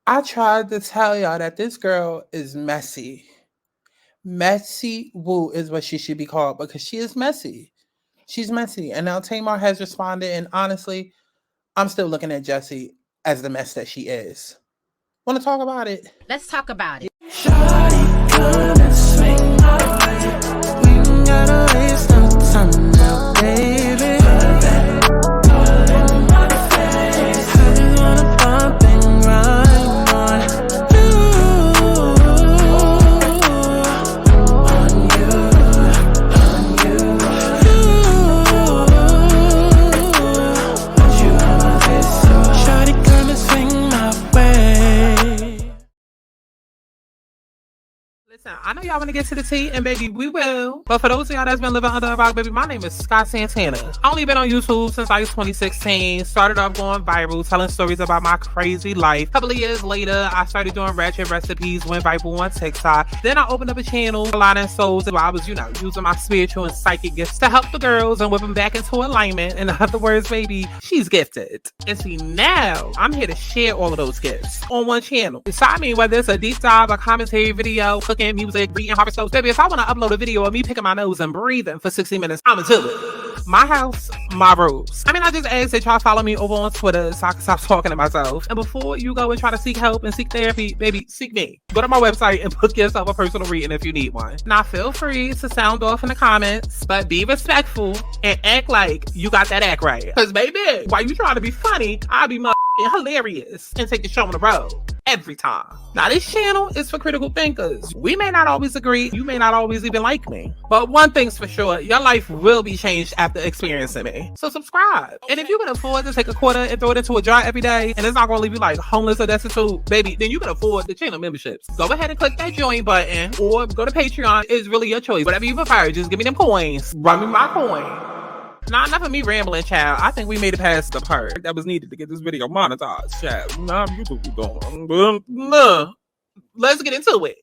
I tried to tell y'all that this girl is messy. Messy Woo is what she should be called because she is messy. She's messy. And now Tamar has responded. And honestly, I'm still looking at Jessie as the mess that she is. Want to talk about it? Let's talk about it. Shawty, come and swing my way. We ain't gotta waste no time now, baby. Put that all in my face. I just wanna bump and grind on you, on you, want you on my face. So shawty, come and swing my way. Listen, I know y'all want to get to the tea, and baby, we will. But for those of y'all that's been living under a rock, baby, my name is Santana. I only been on YouTube since like 2016. Started off going viral, telling stories about my crazy life. A couple of years later, I started doing ratchet recipes, went viral on TikTok. Then I opened up a channel, Aligning Souls, where I was, using my spiritual and psychic gifts to help the girls and whip them back into alignment. In other words, baby, she's gifted. And see, now I'm here to share all of those gifts on one channel. So I mean, whether it's a deep dive, a commentary video, cooking, music, reading horoscopes, baby, if I want to upload a video of me picking my nose and breathing for 60 minutes, I'ma do it. My house, my rules. I mean, I just ask that y'all follow me over on Twitter so I can stop talking to myself. And before you go and try to seek help and seek therapy, baby, seek me. Go to my website and book yourself a personal reading if you need one. Now, feel free to sound off in the comments, but be respectful and act like you got that act right. Because, baby, while you trying to be funny, I'll be hilarious and take the show on the road. Every time. Now, this channel is for critical thinkers. We may not always agree. You may not always even like me. But one thing's for sure, your life will be changed after experiencing me. So subscribe. And if you can afford to take a quarter and throw it into a jar every day, and it's not going to leave you like homeless or destitute, baby, then you can afford the channel memberships. Go ahead and click that join button or go to Patreon. It's really your choice. Whatever you prefer, just give me them coins. Run me my coin. Nah, enough of me rambling, child. I think we made it past the part that was needed to get this video monetized, child. Nah, you do going. Nah. Let's get into it.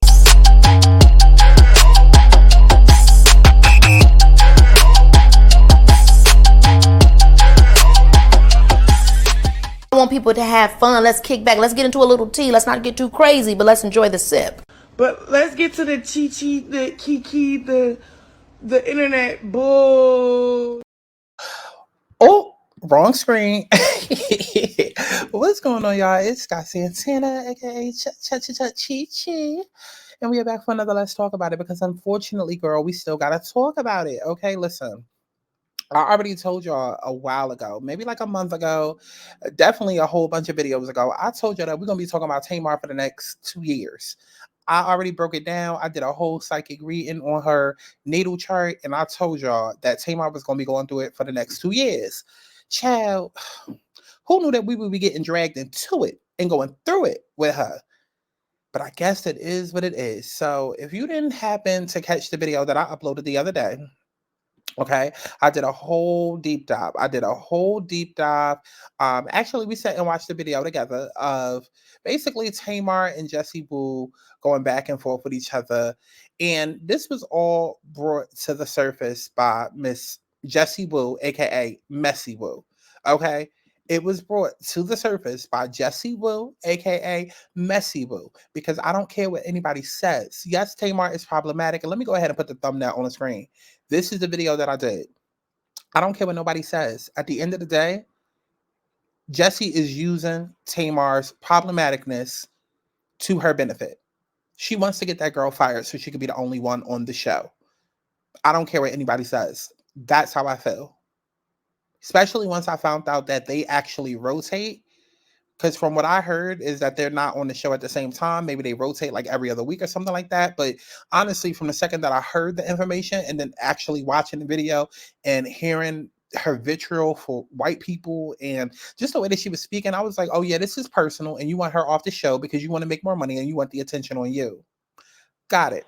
I want people to have fun. Let's kick back. Let's get into a little tea. Let's not get too crazy, but let's enjoy the sip. But let's get to the chi-chi, the kiki, the internet bull. Oh, wrong screen. What's going on, y'all? It's Santana, aka Chi-Chi. And we are back for another Let's Talk About It because unfortunately, girl, we still gotta talk about it. Okay, listen. I already told y'all a while ago, maybe like a month ago, definitely a whole bunch of videos ago. I told y'all that we're gonna be talking about Tamar for the next 2 years. I already broke it down. I did a whole psychic reading on her natal chart, and I told y'all that Tamar was going to be going through it for the next 2 years. Child, who knew that we would be getting dragged into it and going through it with her? But I guess it is what it is. So if you didn't happen to catch the video that I uploaded the other day, okay, I did a whole deep dive. Actually, we sat and watched the video together of basically Tamar and Jessie Boo going back and forth with each other. And this was all brought to the surface by Miss Jessie Boo, aka Messy Boo. Okay. It was brought to the surface by Jessie Boo, aka Messy Boo, because I don't care what anybody says. Yes, Tamar is problematic. And let me go ahead and put the thumbnail on the screen. This is the video that I did. I don't care what nobody says. At the end of the day, Jessie is using Tamar's problematicness to her benefit. She wants to get that girl fired so she could be the only one on the show. I don't care what anybody says. That's how I feel. Especially once I found out that they actually rotate. Because from what I heard is that they're not on the show at the same time. Maybe they rotate like every other week or something like that. But honestly, from the second that I heard the information and then actually watching the video and hearing her vitriol for white people and just the way that she was speaking, I was like, oh yeah, this is personal and you want her off the show because you want to make more money and you want the attention on you. Got it.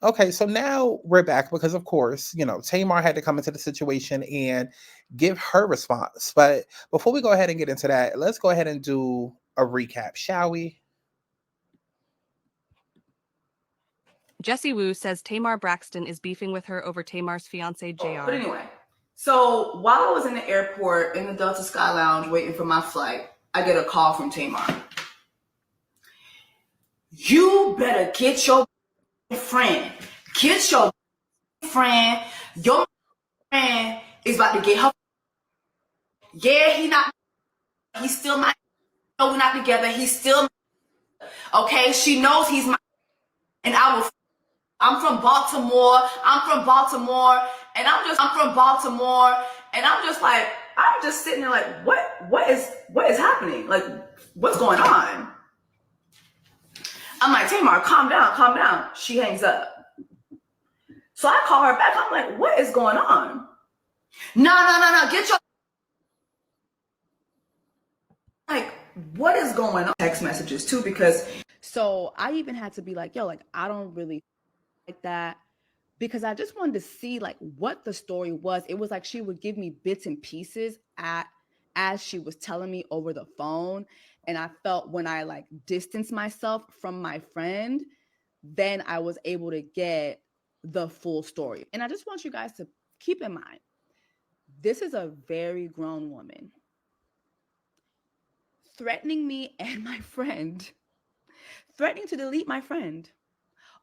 Okay, so now we're back because, of course, Tamar had to come into the situation and give her response. But before we go ahead and get into that, let's go ahead and do a recap, shall we? Jessie Woo says Tamar Braxton is beefing with her over Tamar's fiance, JR. But anyway, so while I was in the airport in the Delta Sky Lounge waiting for my flight, I get a call from Tamar. You better get your friend. Get your friend. Your friend is about to get her. Yeah, he's still my. No, we're not together. He's still. Okay, she knows he's my. And I'm from Baltimore. And I'm just like, I'm just sitting there like, what is happening? Like, what's going on? I'm like, Tamar, calm down. She hangs up. So I call her back. I'm like, what is going on? No. Get your. Like, what is going on? Text messages too, because. So I even had to be like, yo, like, I don't really like that, because I just wanted to see like what the story was. It was like she would give me bits and pieces as she was telling me over the phone. And I felt when I like distanced myself from my friend, then I was able to get the full story. And I just want you guys to keep in mind, this is a very grown woman threatening me and my friend, threatening to delete my friend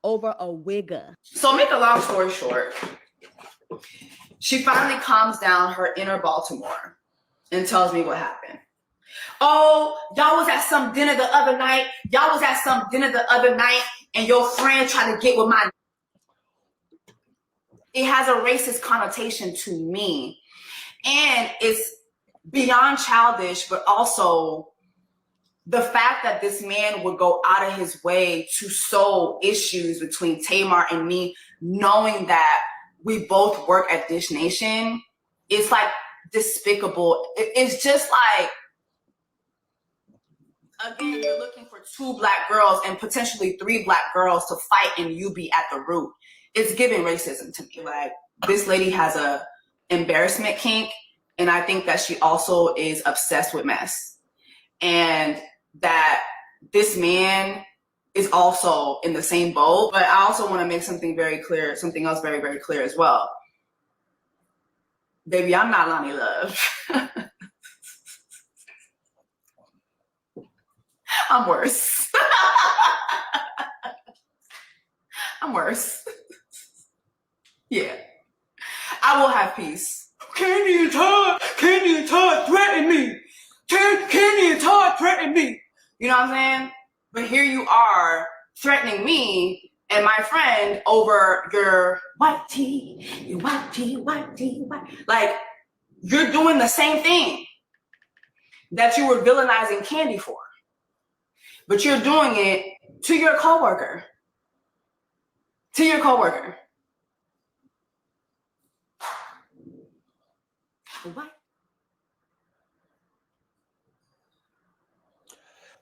over a wigger. So make a long story short, she finally calms down her inner Baltimore and tells me what happened. Oh, y'all was at some dinner the other night, and your friend tried to get with my. It has a racist connotation to me. And it's beyond childish, but also the fact that this man would go out of his way to sow issues between Tamar and me, knowing that we both work at Dish Nation, it's like despicable. It's just like, again, you're looking for 2 Black girls and potentially 3 Black girls to fight, and you be at the root. It's giving racism to me. Like, this lady has a embarrassment kink, and I think that she also is obsessed with mess. And that this man is also in the same boat. But I also want to make something else very, very clear as well. Baby, I'm not Lonnie Love. I'm worse. I'm worse. Yeah. I will have peace. Candy and Todd threatened me. Candy and Todd threatened me. You know what I'm saying? But here you are threatening me and my friend over your white tea. Like, you're doing the same thing that you were villainizing Candy for. But you're doing it to your coworker. What?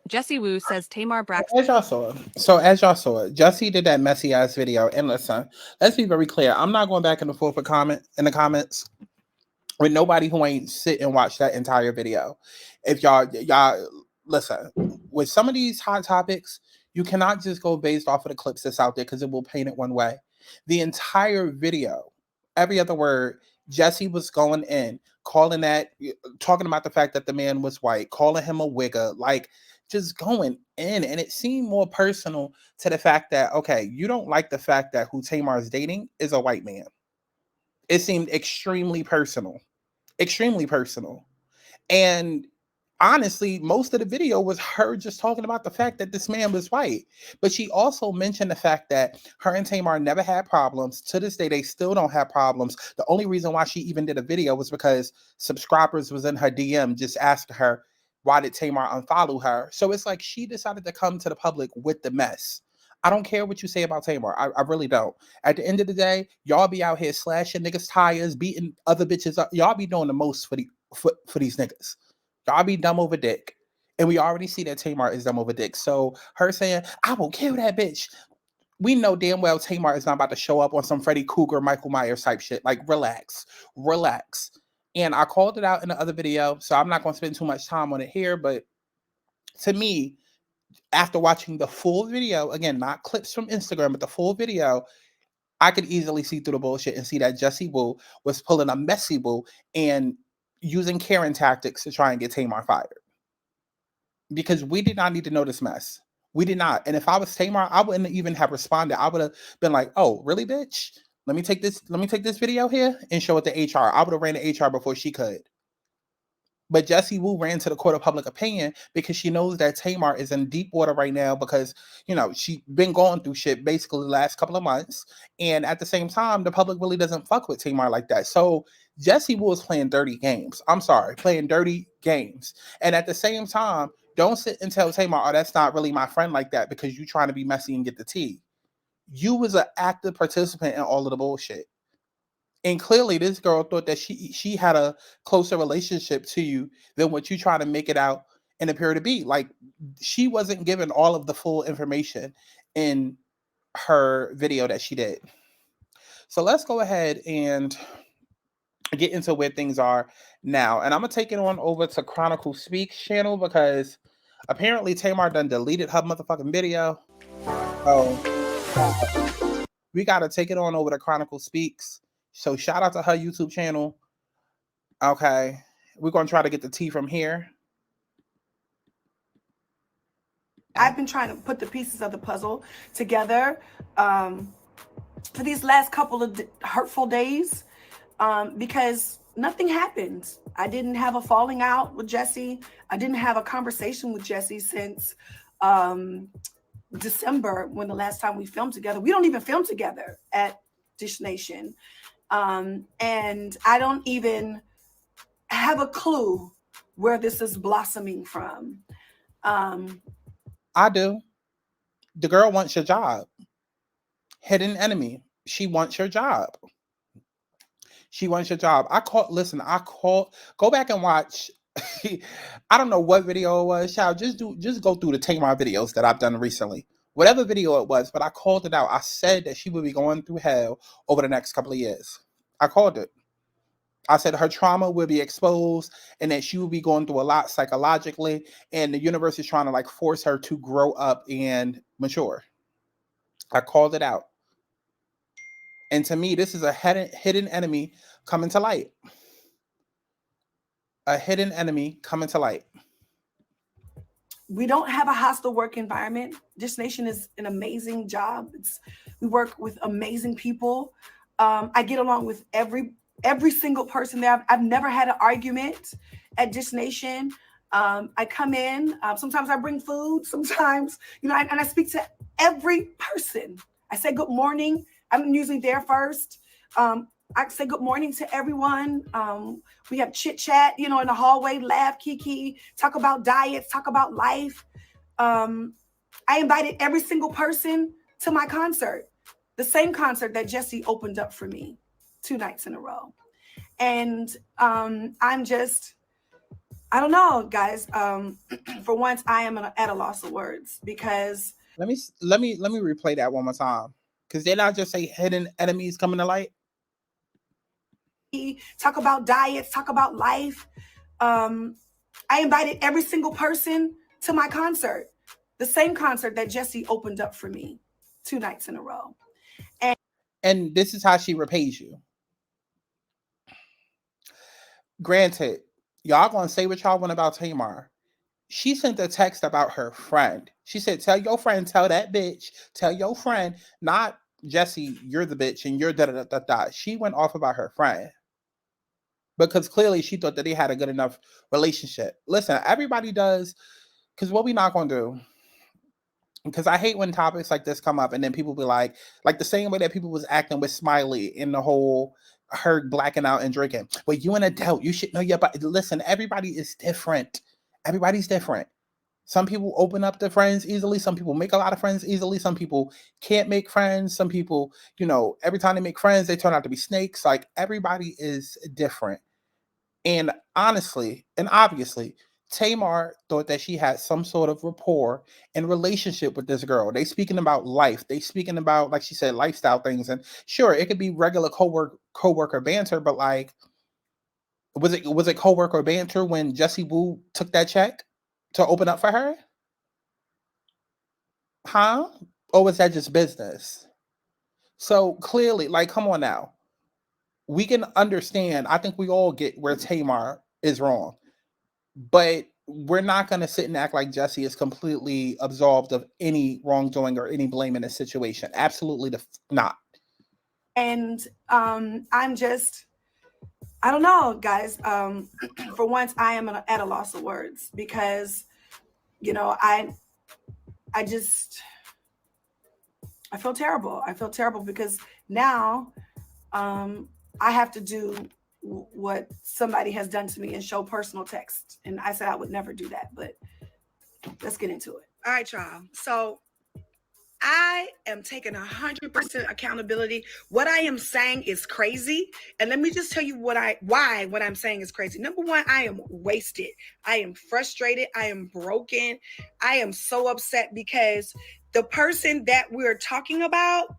Jessie Wu says Tamar Braxton. As y'all saw, Jessie did that messy ass video. And listen, let's be very clear. I'm not going back and forth in the comments with nobody who ain't sit and watch that entire video. If y'all listen, with some of these hot topics, you cannot just go based off of the clips that's out there, because it will paint it one way. The entire video, every other word, Jessie was going in, talking about the fact that the man was white, calling him a wigger, like, just going in. And it seemed more personal to the fact that, okay, you don't like the fact that who Tamar is dating is a white man. It seemed extremely personal. And honestly, most of the video was her just talking about the fact that this man was white. But she also mentioned the fact that her and Tamar never had problems. To this day, they still don't have problems. The only reason why she even did a video was because subscribers was in her DM just asking her, why did Tamar unfollow her? So it's like she decided to come to the public with the mess. I don't care what you say about Tamar. I really don't. At the end of the day, y'all be out here slashing niggas' tires, beating other bitches up. Y'all be doing the most for these niggas. Y'all be dumb over dick. And we already see that Tamar is dumb over dick. So her saying, I will kill that bitch. We know damn well Tamar is not about to show up on some Freddy Krueger, Michael Myers type shit. Like, relax. And I called it out in the other video, so I'm not going to spend too much time on it here. But to me, after watching the full video, again, not clips from Instagram, but the full video, I could easily see through the bullshit and see that Jessie Wu was pulling a messy Wu and using Karen tactics to try and get Tamar fired. Because we did not need to know this mess. We did not. And if I was Tamar, I wouldn't even have responded. I would have been like, oh, really, bitch? Let me take this video here and show it to HR. I would have ran to HR before she could. But Jessie Woo ran to the court of public opinion because she knows that Tamar is in deep water right now because, she's been going through shit basically the last couple of months. And at the same time, the public really doesn't fuck with Tamar like that. So Jessie Woo is playing dirty games. I'm sorry, playing dirty games. And at the same time, don't sit and tell Tamar, oh, that's not really my friend like that because you're trying to be messy and get the tea. You was an active participant in all of the bullshit. And clearly this girl thought that she had a closer relationship to you than what you try to make it out and appear to be. Like, she wasn't given all of the full information in her video that she did. So let's go ahead and get into where things are now. And I'm going to take it on over to Chronicle Speaks channel because apparently Tamar done deleted her motherfucking video. So we got to take it on over to Chronicle Speaks. So shout out to her YouTube channel. Okay. We're going to try to get the tea from here. I've been trying to put the pieces of the puzzle together for these last couple of hurtful days because nothing happened. I didn't have a falling out with Jessie. I didn't have a conversation with Jessie since December when the last time we filmed together. We don't even film together at Dish Nation. And I don't even have a clue where this is blossoming from. I do. The girl wants your job. Hidden enemy. She wants your job. She wants your job. Go back and watch. I don't know what video it was. Child, just go through the Tamar videos that I've done recently. Whatever video it was, but I called it out. I said that she would be going through hell over the next couple of years. I called it. I said her trauma will be exposed and that she will be going through a lot psychologically, and the universe is trying to force her to grow up and mature. I called it out. And to me, this is a hidden enemy coming to light. A hidden enemy coming to light. We don't have a hostile work environment. Dish Nation is an amazing job. We work with amazing people. I get along with every single person there. I've never had an argument at Dish Nation. I come in. Sometimes I bring food. Sometimes, and I speak to every person. I say good morning. I'm usually there first. I say good morning to everyone. We have chit chat, in the hallway, laugh, kiki, talk about diets, talk about life. I invited every single person to my concert, the same concert that Jessie opened up for me 2 nights in a row. And I don't know, guys. For once, I am at a loss of words because let me replay that one more time. Because they not just say hidden enemies coming to light. Talk about diets, talk about life. I invited every single person to my concert, the same concert that Jessie opened up for me 2 nights in a row. And this is how she repays you. Granted, y'all gonna say what y'all want about Tamar. She sent a text about her friend. She said, tell your friend, tell that bitch, tell your friend, not Jessie, you're the bitch and you're da-da-da-da-da. She went off about her friend. Because clearly she thought that they had a good enough relationship. Listen, everybody does, because what we not going to do, because I hate when topics like this come up and then people be like the same way that people was acting with Smiley in the whole her blacking out and drinking. Well, you an adult, you should know your body. Listen, everybody is different. Everybody's different. Some people open up to friends easily. Some people make a lot of friends easily. Some people can't make friends. Some people, every time they make friends, they turn out to be snakes. Like, everybody is different. And honestly, and obviously, Tamar thought that she had some sort of rapport and relationship with this girl. They speaking about life. They speaking about, like she said, lifestyle things. And sure, it could be regular coworker banter, but was it coworker banter when Jessie Woo took that check to open up for her? Huh? Or was that just business? So clearly, come on now. We can understand. I think we all get where Tamar is wrong. But we're not going to sit and act like Jessie is completely absolved of any wrongdoing or any blame in this situation. Absolutely not. And I'm just, I don't know, guys. For once, I am at a loss of words because, you know, I feel terrible. I feel terrible because now I have to do what somebody has done to me and show personal text. And I said I would never do that, but let's get into it. All right, y'all. So I am taking 100% accountability. What I am saying is crazy. And let me just tell you what I'm saying is crazy. Number one, I am wasted. I am frustrated. I am broken. I am so upset because the person that we're talking about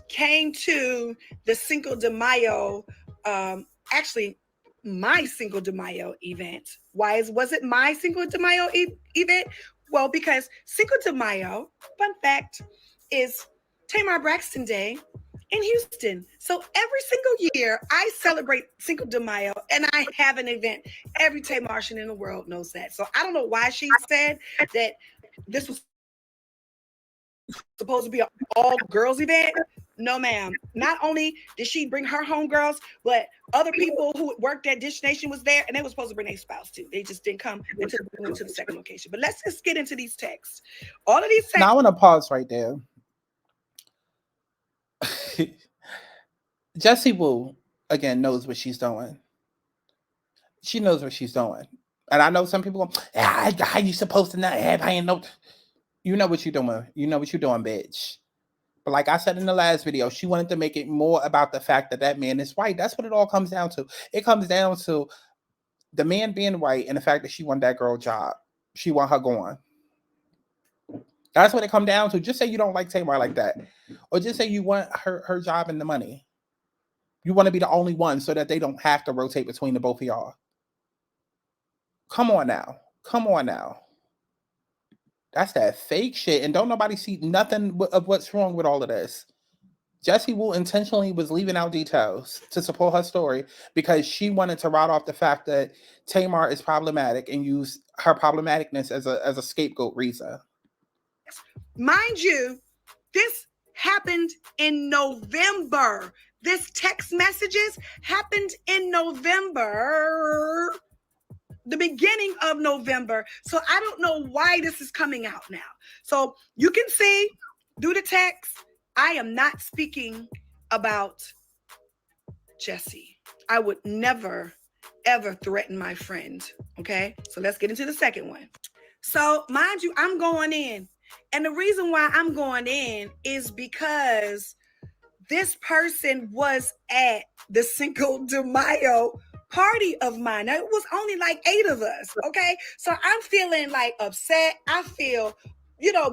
came to the Cinco de Mayo, actually my Cinco de Mayo event. Why was it my Cinco de Mayo event? Well, because Cinco de Mayo, fun fact, is Tamar Braxton Day in Houston. So every single year I celebrate Cinco de Mayo and I have an event. Every Tamartian in the world knows that. So I don't know why she said that this was supposed to be an all girls event. No, ma'am. Not only did she bring her homegirls, but other people who worked at Dish Nation was there, and they were supposed to bring their spouse too. They just didn't come until we went to the second location. But let's just get into these texts. All of these texts. Now I want to pause right there. Jessie Woo, again, knows what she's doing. She knows what she's doing. And I know some people go, how you supposed to not have? I ain't know. You know what you're doing. You know what you're doing, bitch. But like I said in the last video, she wanted to make it more about the fact that that man is white. That's what it all comes down to. It comes down to the man being white and the fact that she want that girl job. She want her going. That's what it comes down to. Just say you don't like Tamar like that. Or just say you want her job and the money. You want to be the only one so that they don't have to rotate between the both of y'all. Come on now. Come on now. That's that fake shit. And don't nobody see nothing of what's wrong with all of this. Jessie Woo intentionally was leaving out details to support her story because she wanted to write off the fact that Tamar is problematic and use her problematicness as a scapegoat reason. Mind you, this happened in November. This text messages happened in November. The beginning of November. So I don't know why this is coming out now. So you can see through the text, I am not speaking about Jessie. I would never, ever threaten my friend. Okay. So let's get into the second one. So mind you, I'm going in. And the reason why I'm going in is because this person was at the Cinco de Mayo party of mine. Now, it was only like 8 of us, okay? So I'm feeling like upset. I feel,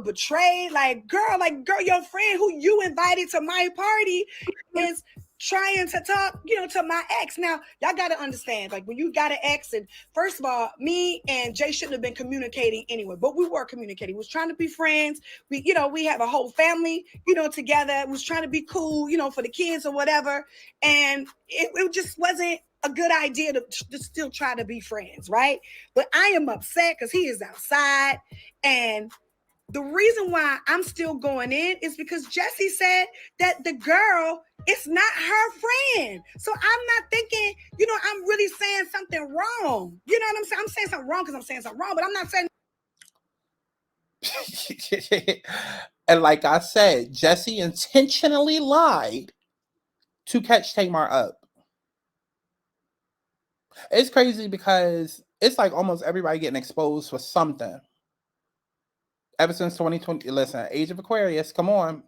betrayed. Like, girl, your friend who you invited to my party is trying to talk, to my ex. Now, y'all got to understand, like, when you got an ex, and first of all, me and Jay shouldn't have been communicating anyway, but we were communicating. We was trying to be friends. We have a whole family, together. We was trying to be cool, for the kids or whatever. And it just wasn't a good idea to still try to be friends, right? But I am upset because he is outside. And the reason why I'm still going in is because Jessie said that the girl is not her friend. So I'm not thinking, I'm really saying something wrong. You know what I'm saying? I'm saying something wrong because I'm saying something wrong, but I'm not saying. And like I said, Jessie intentionally lied to catch Tamar up. It's crazy because it's like almost everybody getting exposed for something. Ever since 2020, listen, Age of Aquarius, come on.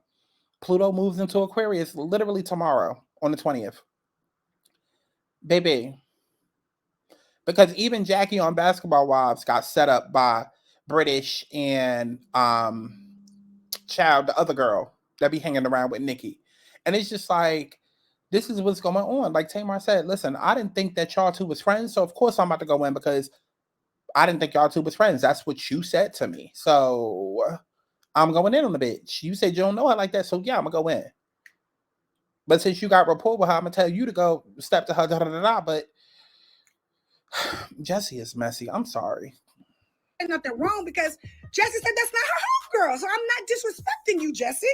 Pluto moves into Aquarius literally tomorrow on the 20th. Baby. Because even Jackie on Basketball Wives got set up by British and Child, the other girl that be hanging around with Nikki. And it's just like, this is what's going on. Like Tamar said, listen, I didn't think that y'all two was friends. So of course I'm about to go in because I didn't think y'all two was friends. That's what you said to me. So I'm going in on the bitch. You said you don't know her like that. So yeah, I'm going to go in. But since you got rapport with her, I'm going to tell you to go step to her. But Jessie is messy. I'm sorry. Nothing wrong because Jessie said that's not her homegirl. So I'm not disrespecting you, Jessie.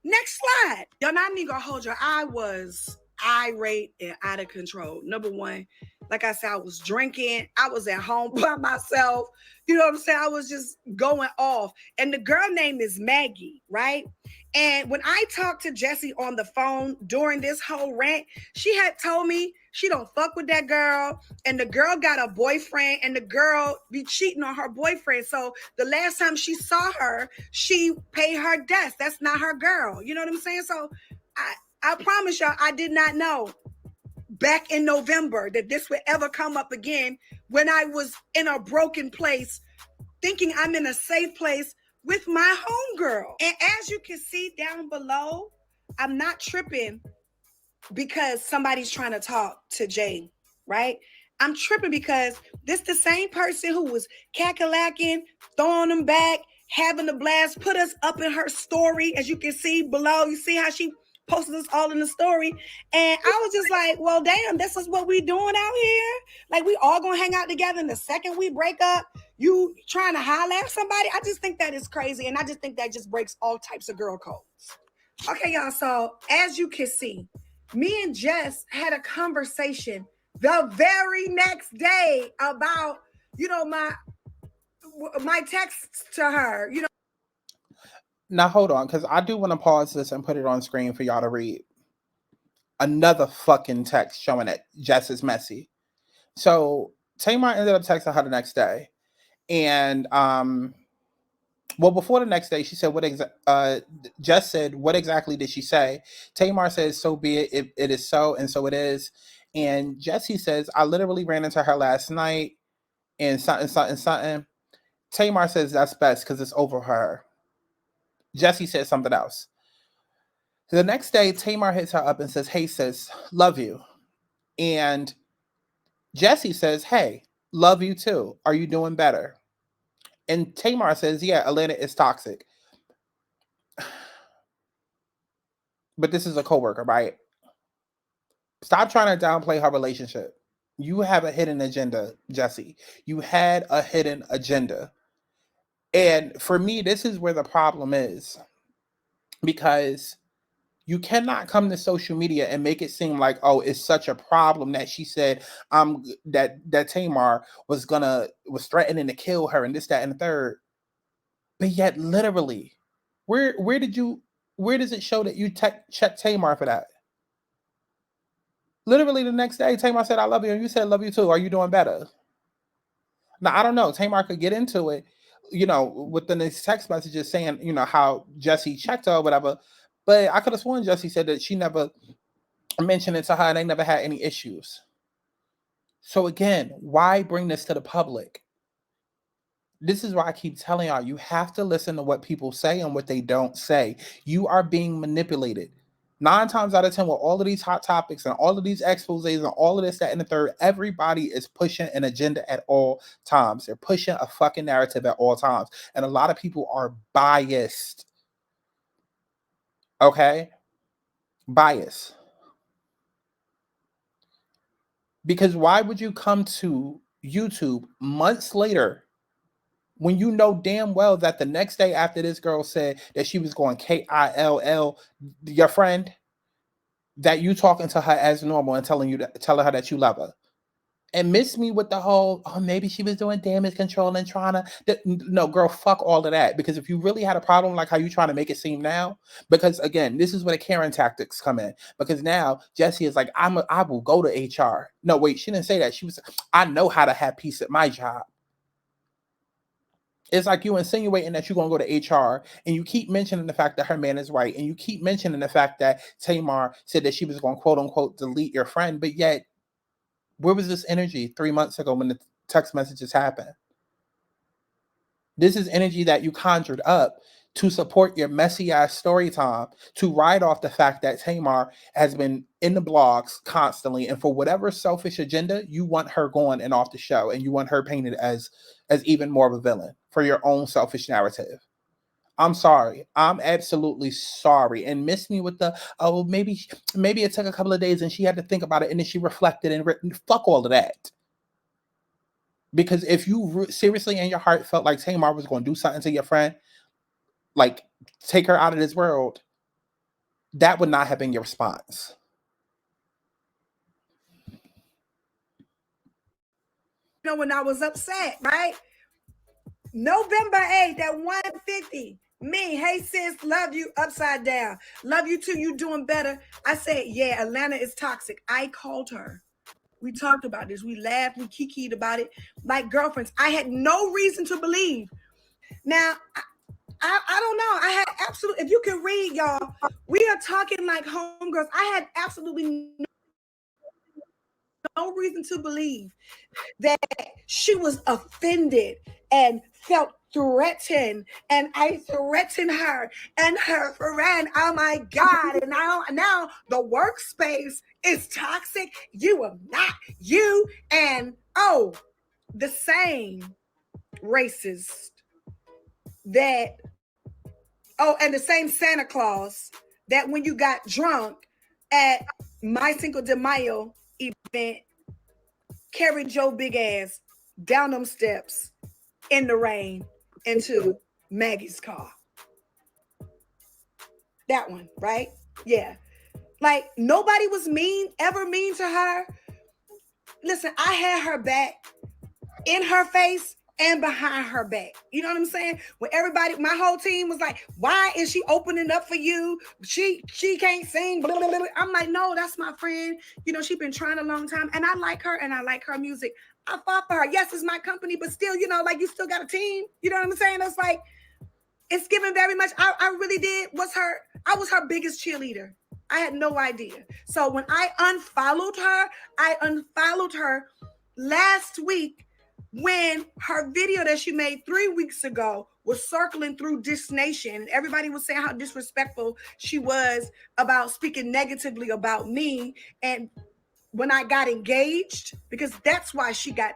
Next slide. Y'all not even gonna hold your. I was irate and out of control. Number one, like I said, I was drinking. I was at home by myself. You know what I'm saying? I was just going off. And the girl name is Maggie, right? And when I talked to Jessie on the phone during this whole rant, she had told me she don't fuck with that girl. And the girl got a boyfriend and the girl be cheating on her boyfriend. So the last time she saw her, she paid her debts. That's not her girl. You know what I'm saying? So I promise y'all, I did not know back in November that this would ever come up again when I was in a broken place, thinking I'm in a safe place with my homegirl. And as you can see down below, I'm not tripping because somebody's trying to talk to Jay, right? I'm tripping because this the same person who was cackalaking, throwing them back, having a blast, put us up in her story. As you can see below, you see how she posted us all in the story. And I was just like, well, damn, this is what we doing out here? Like, we all gonna hang out together, and the second we break up, you trying to holler at somebody? I just think that is crazy, and I just think that just breaks all types of girl codes. Okay, y'all, so as you can see, me and Jess had a conversation the very next day about, you know, my text to her, you know. Now hold on, because I do want to pause this and put it on screen for y'all to read. Another fucking text showing that Jess is messy. So Tamar ended up texting her the next day. And well, before the next day, she said, Jess said, what exactly did she say? Tamar says, so be it. It is so, and so it is. And Jessie says, I literally ran into her last night and something. Tamar says, that's best because it's over her. Jessie said something else. The next day, Tamar hits her up and says, hey, sis, love you. And Jessie says, hey, love you too. Are you doing better? And Tamar says, yeah, Atlanta is toxic. But this is a coworker, right? Stop trying to downplay her relationship. You have a hidden agenda, Jessie. You had a hidden agenda. And for me, this is where the problem is. Because you cannot come to social media and make it seem like, oh, it's such a problem that she said that Tamar was threatening to kill her and this, that, and the third. But yet, literally, where does it show that you checked Tamar for that? Literally the next day, Tamar said, I love you, and you said, love you too. Are you doing better? Now, I don't know. Tamar could get into it, you know, with the next text messages saying, you know, how Jessie checked her or whatever. But I could have sworn Jessie said that she never mentioned it to her and they never had any issues. So again, why bring this to the public? This is why I keep telling y'all, you have to listen to what people say and what they don't say. You are being manipulated. 9 times out of 10, with all of these hot topics and all of these exposés and all of this, that, and the third, everybody is pushing an agenda at all times. They're pushing a fucking narrative at all times. And a lot of people are biased. Okay? Bias. Because why would you come to YouTube months later when you know damn well that the next day after this girl said that she was going KILL your friend, that you talking to her as normal and telling her that you love her, and miss me with the whole, oh, maybe she was doing damage control and trying to, no, girl, fuck all of that. Because if you really had a problem like how you trying to make it seem now, because again, this is where the Karen tactics come in. Because now Jessie is like, I will go to HR. No, wait, she didn't say that. She was, I know how to have peace at my job. It's like you insinuating that you're going to go to HR, and you keep mentioning the fact that her man is right, and you keep mentioning the fact that Tamar said that she was going to quote unquote delete your friend, but yet, where was this energy 3 months ago when the text messages happened? This is energy that you conjured up to support your messy ass story time, to ride off the fact that Tamar has been in the blogs constantly, and for whatever selfish agenda, you want her going and off the show, and you want her painted as even more of a villain for your own selfish narrative. I'm sorry. I'm absolutely sorry. And miss me with the, oh, maybe it took a couple of days and she had to think about it and then she reflected and written. Fuck all of that. Because if you seriously in your heart felt like Tamar was going to do something to your friend, like take her out of this world, that would not have been your response. When I was upset, right? November 8th at 1:50. Me, hey sis, love you, upside down. Love you too, you doing better. I said, yeah, Atlanta is toxic. I called her. We talked about this. We laughed, we kikied about it like girlfriends. I had no reason to believe. Now, I don't know. I had absolutely, if you can read, y'all, we are talking like homegirls. I had absolutely no reason to believe that she was offended and felt threatened, and I threatened her and her friend. Oh my God. And now the workspace is toxic. You are not you. And the same racist that, and the same Santa Claus that when you got drunk at my Cinco de Mayo event carried your big ass down them steps in the rain into Maggie's car. That one, right? Yeah. Like nobody was ever mean to her. Listen, I had her back in her face and behind her back. You know what I'm saying? When everybody, my whole team was like, why is she opening up for you? She can't sing. Blah, blah, blah. I'm like, no, that's my friend. You know, she's been trying a long time and I like her and I like her music. I fought for her. Yes, it's my company, but still, you know, like you still got a team. You know what I'm saying? It's like, it's given very much. I really did. I was her biggest cheerleader. I had no idea. So when I unfollowed her last week when her video that she made 3 weeks ago was circling through this nation. And everybody was saying how disrespectful she was about speaking negatively about me. And when I got engaged, because that's why she got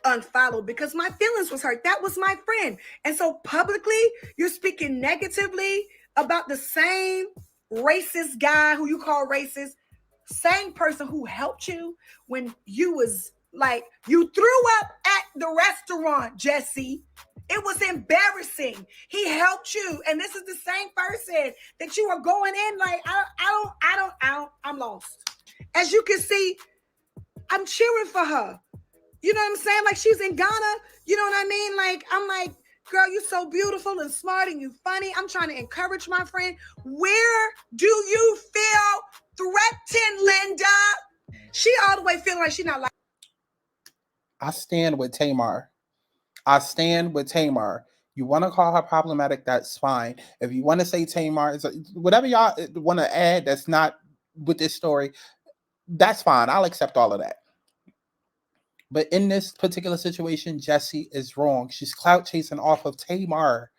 unfollowed, because my feelings was hurt. That was my friend. And so publicly, you're speaking negatively about the same racist guy who you call racist, same person who helped you when you was like, you threw up at the restaurant, Jessie. It was embarrassing. He helped you. And this is the same person that you are going in like, I'm lost. As you can see, I'm cheering for her. You know what I'm saying? Like she's in Ghana. You know what I mean? Like, I'm like, girl, you're so beautiful and smart and you funny. I'm trying to encourage my friend. Where do you feel threatened, Linda? She all the way feeling like she's not like. I stand with Tamar. You want to call her problematic, that's fine. If you want to say Tamar, whatever y'all want to add that's not with this story, that's fine. I'll accept all of that. But in this particular situation, Jessie is wrong. She's clout chasing off of Tamar.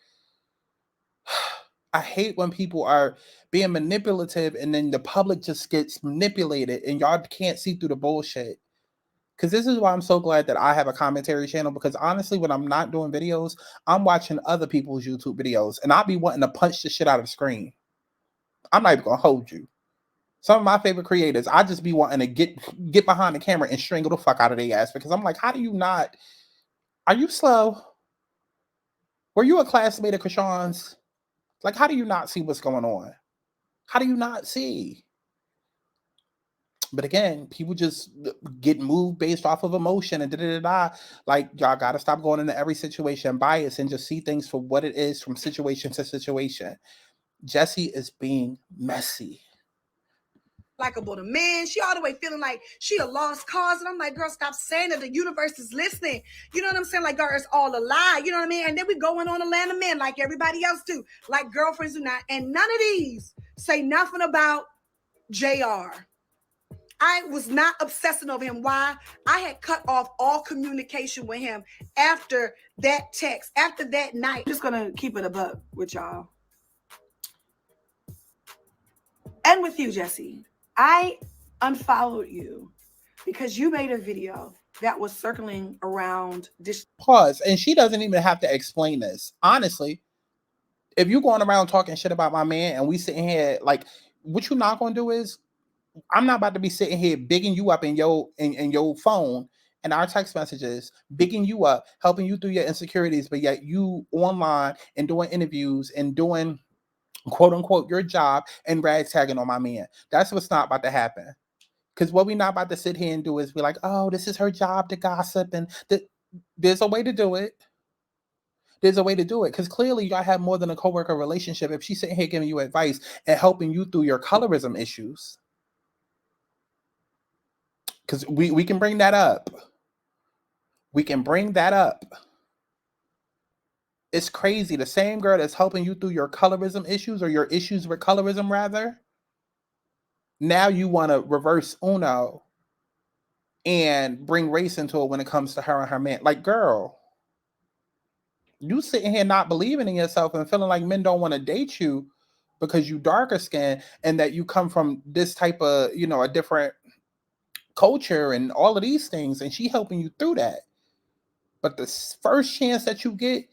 I hate when people are being manipulative and then the public just gets manipulated and y'all can't see through the bullshit. Because this is why I'm so glad that I have a commentary channel, because honestly, when I'm not doing videos, I'm watching other people's YouTube videos and I'll be wanting to punch the shit out of the screen. I'm not even going to hold you. Some of my favorite creators, I just be wanting to get behind the camera and strangle the fuck out of their ass, because I'm like, how do you not? Are you slow? Were you a classmate of Krishan's? Like, how do you not see what's going on? How do you not see? But again, people just get moved based off of emotion and da-da-da-da. Like, y'all got to stop going into every situation biased and just see things for what it is from situation to situation. Jessie is being messy. Likeable to men. She all the way feeling like she a lost cause. And I'm like, girl, stop saying that. The universe is listening. You know what I'm saying? Like, girl, it's all a lie. You know what I mean? And then we going on a land of men like everybody else do. Like girlfriends do not. And none of these say nothing about JR. I was not obsessing over him. Why? I had cut off all communication with him after that text, after that night. I'm just going to keep it a buck with y'all. And with you, Jessie. I unfollowed you because you made a video that was circling around this. Pause. And she doesn't even have to explain this. Honestly, if you're going around talking shit about my man and we sitting here, like, what you're not going to do is, I'm not about to be sitting here bigging you up in your phone and our text messages, bigging you up, helping you through your insecurities, but yet you online and doing interviews and doing quote unquote your job and rag tagging on my man. That's what's not about to happen. Because what we're not about to sit here and do is be like, oh, this is her job to gossip, and there's a way to do it. There's a way to do it, because clearly y'all have more than a coworker relationship if she's sitting here giving you advice and helping you through your colorism issues. Because we can bring that up. We can bring that up. It's crazy. The same girl that's helping you through your colorism issues, or your issues with colorism rather, now you want to reverse Uno and bring race into it when it comes to her and her man. Like, girl, you sitting here not believing in yourself and feeling like men don't want to date you because you darker skin and that you come from this type of, a different culture and all of these things, and she helping you through that. But the first chance that you get,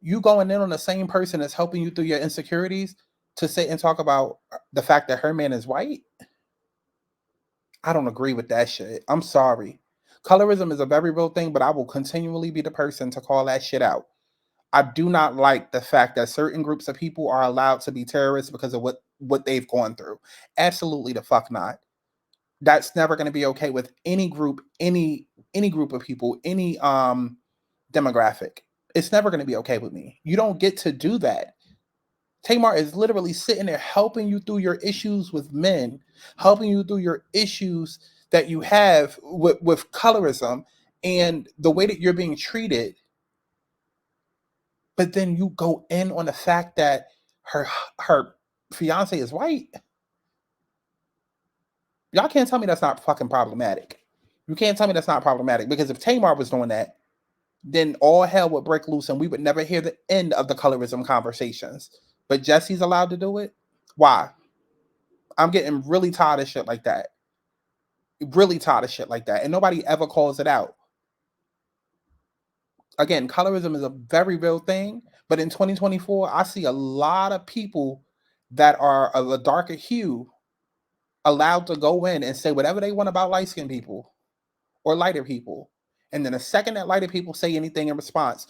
you going in on the same person that's helping you through your insecurities to sit and talk about the fact that her man is white. I don't agree with that shit. I'm sorry. Colorism is a very real thing, but I will continually be the person to call that shit out. I do not like the fact that certain groups of people are allowed to be terrorists because of what they've gone through. Absolutely the fuck not. That's never going to be okay with any group, any group of people, any demographic. It's never going to be okay with me. You don't get to do that. Tamar is literally sitting there helping you through your issues with men, helping you through your issues that you have with colorism and the way that you're being treated. But then you go in on the fact that her fiance is white. Y'all can't tell me that's not fucking problematic. You can't tell me that's not problematic, because if Tamar was doing that, then all hell would break loose and we would never hear the end of the colorism conversations. But Jessie's allowed to do it? Why? I'm getting really tired of shit like that. Really tired of shit like that. And nobody ever calls it out. Again, colorism is a very real thing. But in 2024, I see a lot of people that are of a darker hue allowed to go in and say whatever they want about light-skinned people or lighter people. And then the second that lighter people say anything in response,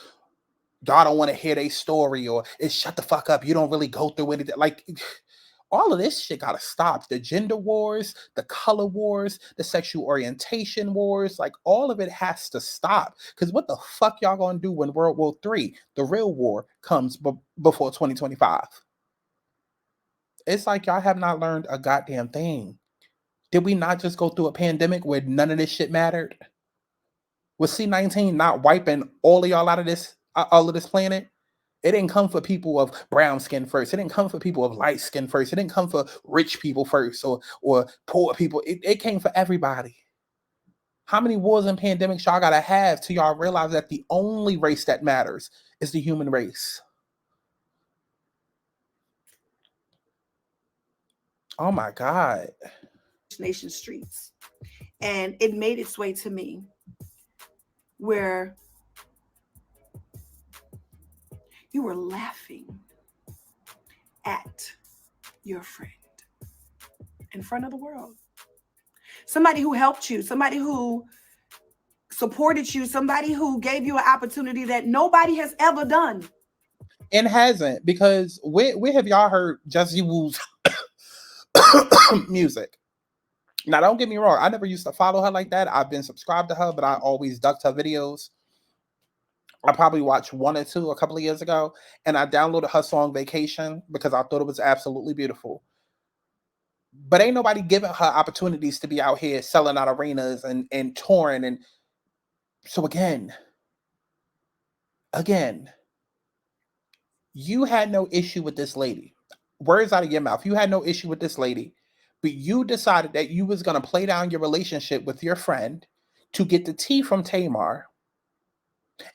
y'all don't want to hear their story, or it's shut the fuck up. You don't really go through anything. Like, all of this shit gotta stop. The gender wars, the color wars, the sexual orientation wars, like all of it has to stop. Because what the fuck y'all gonna do when World War III, the real war, comes before 2025? It's like y'all have not learned a goddamn thing. Did we not just go through a pandemic where none of this shit mattered? Was C-19 not wiping all of y'all out of this planet? It didn't come for people of brown skin first. It didn't come for people of light skin first. It didn't come for rich people first or poor people. It came for everybody. How many wars and pandemics y'all gotta have till y'all realize that the only race that matters is the human race? Oh my God. Nation streets. And it made its way to me where you were laughing at your friend in front of the world. Somebody who helped you, somebody who supported you, somebody who gave you an opportunity that nobody has ever done. And hasn't, because where have y'all heard Jessie Woo's music? Now, don't get me wrong. I never used to follow her like that. I've been subscribed to her, but I always ducked her videos. I probably watched one or two a couple of years ago, and I downloaded her song Vacation because I thought it was absolutely beautiful. But ain't nobody giving her opportunities to be out here selling out arenas and touring. And so again, you had no issue with this lady. Words out of your mouth. You had no issue with this lady, but you decided that you was going to play down your relationship with your friend to get the tea from Tamar.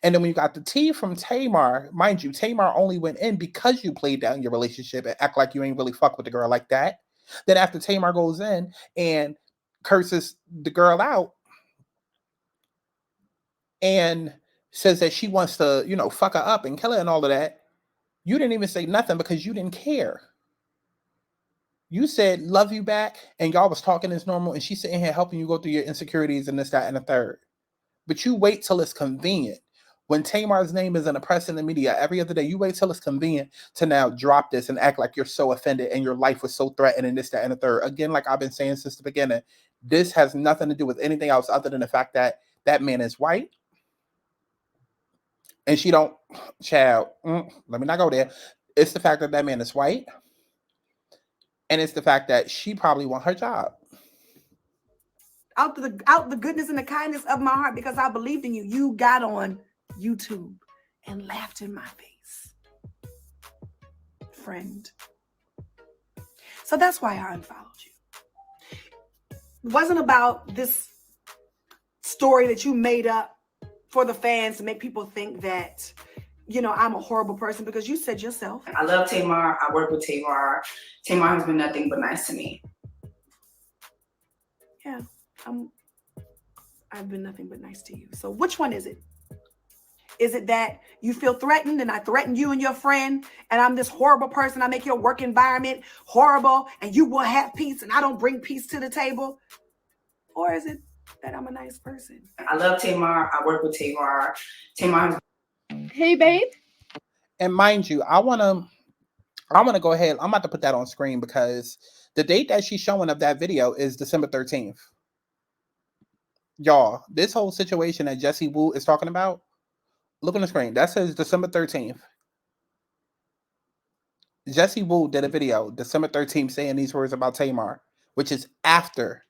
And then when you got the tea from Tamar, mind you, Tamar only went in because you played down your relationship and act like you ain't really fuck with the girl like that. Then after Tamar goes in and curses the girl out and says that she wants to, fuck her up and kill her and all of that, you didn't even say nothing because you didn't care. You said, love you back, and y'all was talking as normal, and she's sitting here helping you go through your insecurities and this, that, and the third. But you wait till it's convenient. When Tamar's name is in the press and the media every other day, you wait till it's convenient to now drop this and act like you're so offended and your life was so threatened and this, that, and the third. Again, like I've been saying since the beginning, this has nothing to do with anything else other than the fact that that man is white. And she don't, child, let me not go there. It's the fact that that man is white. And it's the fact that she probably want her job. Out the goodness and the kindness of my heart, because I believed in you. You got on YouTube and laughed in my face, friend. So that's why I unfollowed you. It wasn't about this story that you made up for the fans to make people think that, you know, I'm a horrible person, because you said yourself. I love Tamar. I work with Tamar. Tamar has been nothing but nice to me. Yeah, I've been nothing but nice to you. So which one is it? Is it that you feel threatened and I threaten you and your friend and I'm this horrible person? I make your work environment horrible and you will have peace and I don't bring peace to the table? Or is it that I'm a nice person? I love Tamar. I work with Tamar. Tamar. Hey, babe. And mind you, I want to go ahead. I'm about to put that on screen because the date that she's showing of that video is December 13th. Y'all, this whole situation that Jessie Wu is talking about, look on the screen. That says December 13th. Jessie Wu did a video December 13th saying these words about Tamar, which is after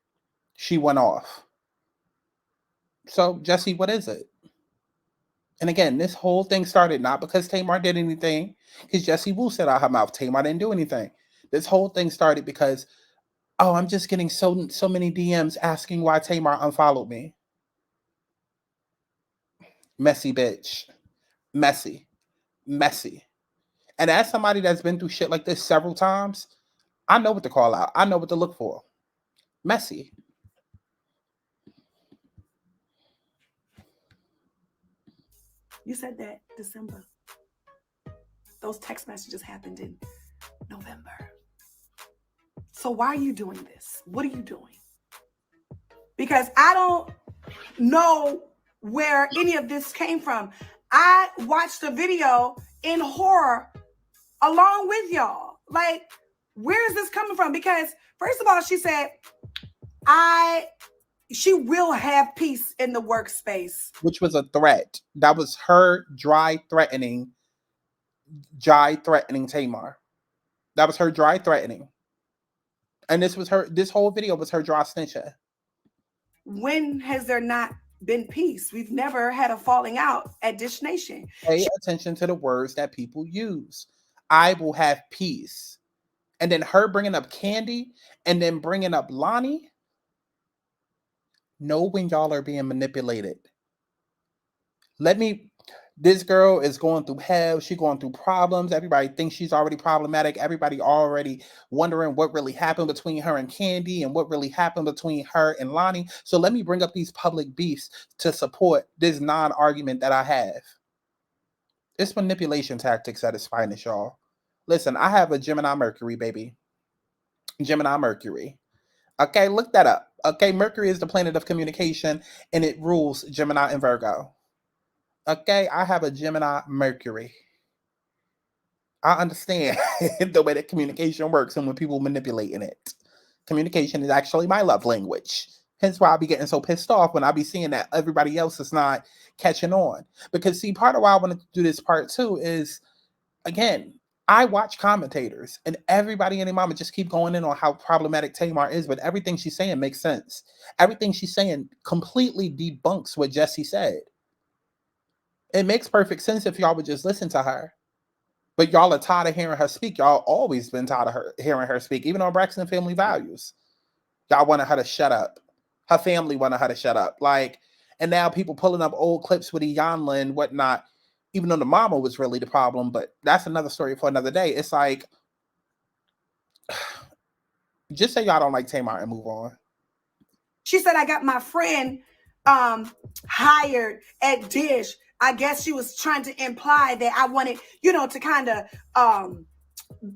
she went off. So, Jessie, what is it? And again, this whole thing started not because Tamar did anything, because Jessie Wu said out her mouth, Tamar didn't do anything. This whole thing started because, oh, I'm just getting so many DMs asking why Tamar unfollowed me. Messy bitch. Messy. And as somebody that's been through shit like this several times, I know what to call out. I know what to look for. Messy. You said that December. Those text messages happened in November. So why are you doing this? What are you doing? Because I don't know where any of this came from. I watched the video in horror along with y'all. Like, where is this coming from? Because first of all, she said, she will have peace in the workspace. Which was a threat. That was her dry threatening Tamar. That was her dry threatening. And this whole video was her dry snitching. When has there not been peace? We've never had a falling out at Dish Nation. Pay attention to the words that people use. I will have peace. And then her bringing up Candy and then bringing up Lonnie. Know when y'all are being manipulated. This girl is going through hell. She's going through problems. Everybody thinks she's already problematic. Everybody already wondering what really happened between her and Candy and what really happened between her and Lonnie. So let me bring up these public beefs to support this non-argument that I have. It's manipulation tactics at its finest, y'all. Listen, I have a Gemini Mercury, baby. Gemini Mercury. Okay, look that up. Okay, Mercury is the planet of communication and it rules Gemini and Virgo. Okay, I have a Gemini Mercury. I understand the way that communication works and when people manipulating it. Communication is actually my love language. Hence why I be getting so pissed off when I be seeing that everybody else is not catching on. Because see, part of why I wanted to do this part too is, again, I watch commentators and everybody and their mama just keep going in on how problematic Tamar is, but everything she's saying makes sense. Everything she's saying completely debunks what Jessie said. It makes perfect sense if y'all would just listen to her. But y'all are tired of hearing her speak. Y'all always been tired of hearing her speak, even on Braxton Family Values. Y'all wanted her to shut up. Her family wanted her to shut up. Like, and now people pulling up old clips with Iyanla and whatnot, even though the mama was really the problem, but that's another story for another day. It's like, just say y'all don't like Tamar and move on. She said, I got my friend hired at Dish. I guess she was trying to imply that I wanted, to kind of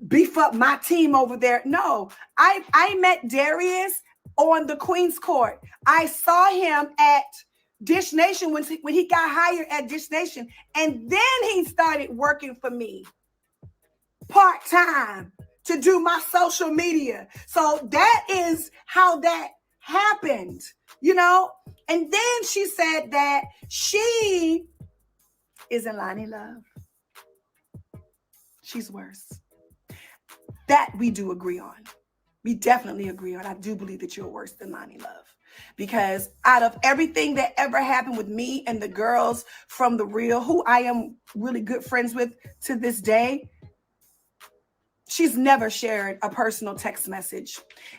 beef up my team over there. No, I met Darius on the Queen's Court. I saw him at Dish Nation when he got hired at Dish Nation, and then he started working for me part-time to do my social media. So that is how that happened, you know? And then she said that she isn't Lonnie Love. She's worse. That we do agree on. We definitely agree on. I do believe that you're worse than Lonnie Love. Because out of everything that ever happened with me and the girls from The Real, who I am really good friends with to this day, she's never shared a personal text message.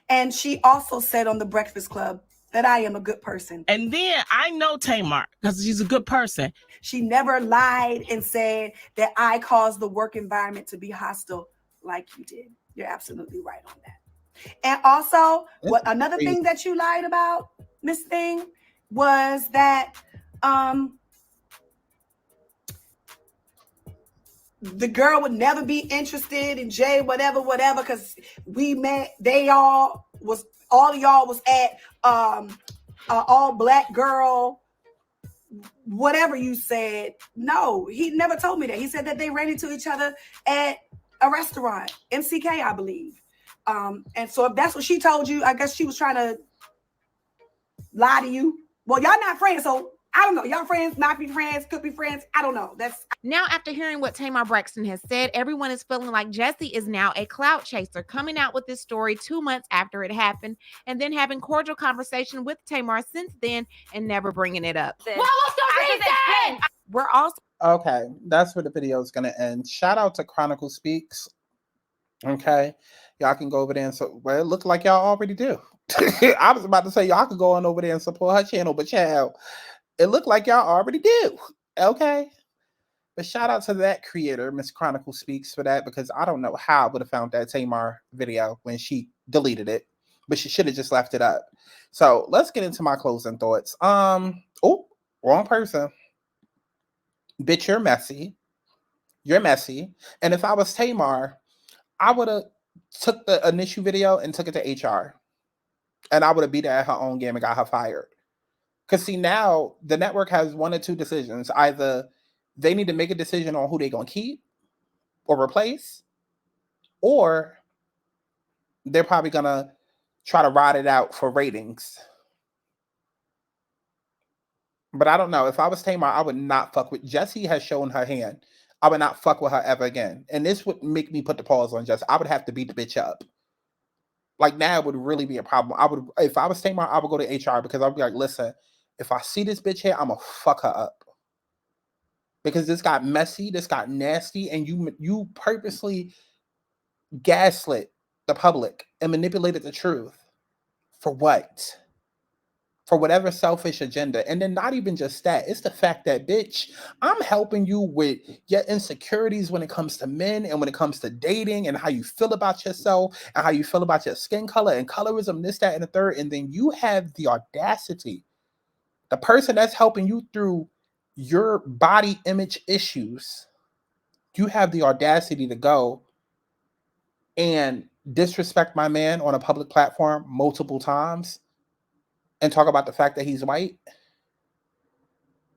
And she also said on The Breakfast Club that I am a good person. And then I know Tamar because she's a good person. She never lied and said that I caused the work environment to be hostile like you did. You're absolutely right on that. And also, another thing that you lied about, Miss Thing, was that the girl would never be interested in Jay, whatever, because we met, all of y'all was at all black girl, whatever you said. No, he never told me that. He said that they ran into each other at a restaurant, MCK, I believe. And so if that's what she told you, I guess she was trying to lie to you. Well, y'all not friends, so I don't know. Y'all friends, not be friends, could be friends. I don't know. Now, after hearing what Tamar Braxton has said, everyone is feeling like Jessie is now a clout chaser, coming out with this story 2 months after it happened, and then having cordial conversation with Tamar since then and never bringing it up. What was the reason? We're also Okay, that's where the video is gonna end. Shout out to Chronicle Speaks. Okay, y'all can go over there and well, it looks like y'all already do. I was about to say y'all could go on over there and support her channel, but child, it looked like y'all already do. Okay, but shout out to that creator, Miss Chronicle Speaks, for that, because I don't know how I would have found that Tamar video when she deleted it, but she should have just left it up. So let's get into my closing thoughts. Oh, wrong person. Bitch, you're messy. You're messy. And if I was Tamar, I would have took the initial video and took it to HR. And I would have beat her at her own game and got her fired. Because see, now the network has one or two decisions. Either they need to make a decision on who they're going to keep or replace, or they're probably going to try to ride it out for ratings. But I don't know. If I was Tamar, I would not fuck with. Jessie has shown her hand. I would not fuck with her ever again. And this would make me put the pause on Jessie. I would have to beat the bitch up. Like, now it would really be a problem. If I was Tamar, I would go to HR, because I'd be like, listen, if I see this bitch here, I'm going to fuck her up. Because this got messy, this got nasty, and you purposely gaslit the public and manipulated the truth. For what? For whatever selfish agenda. And then not even just that. It's the fact that, bitch, I'm helping you with your insecurities when it comes to men and when it comes to dating and how you feel about yourself and how you feel about your skin color and colorism, this, that, and the third. And then you have the audacity, the person that's helping you through your body image issues, you have the audacity to go and disrespect my man on a public platform multiple times and talk about the fact that he's white.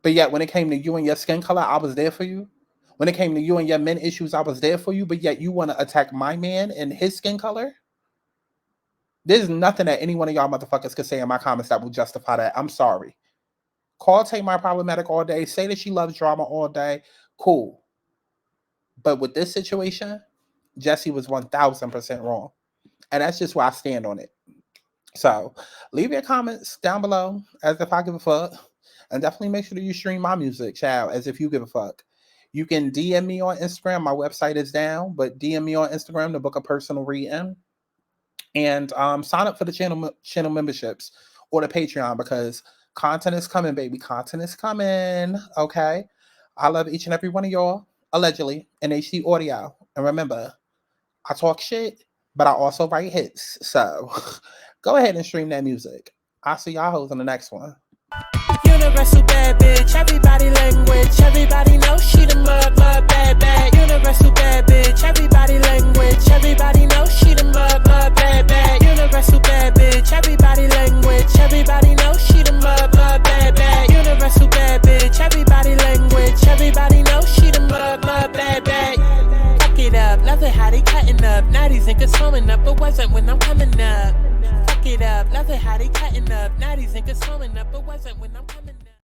But yet when it came to you and your skin color, I was there for you. When it came to you and your men issues, I was there for you. But yet you want to attack my man and his skin color? There's nothing that any one of y'all motherfuckers could say in my comments that will justify that. I'm sorry. Call Tamar problematic all day. Say that she loves drama all day. Cool. But with this situation, Jessie was 1000% wrong. And that's just where I stand on it. So leave your comments down below as if I give a fuck. And definitely make sure that you stream my music, child, as if you give a fuck. You can DM me on Instagram. My website is down, but DM me on Instagram to book a personal reading. And sign up for the channel memberships or the Patreon, because content is coming, baby. Content is coming. Okay. I love each and every one of y'all, allegedly, in HD audio. And remember, I talk shit, but I also write hits. So go ahead and stream that music. I'll see y'all hoes on the next one. Universal bad bitch, everybody language, everybody know she the mud bad bad. Universal bad bitch, everybody language, everybody know she the mud bad bad. Universal bad bitch, everybody language, everybody know she the mud bad bad. Love it how they cutting up. Now these niggas swimming up, but wasn't when I'm coming up. Fuck it up. Love it how they cutting up. Now these niggas swimming up, but wasn't when I'm coming up.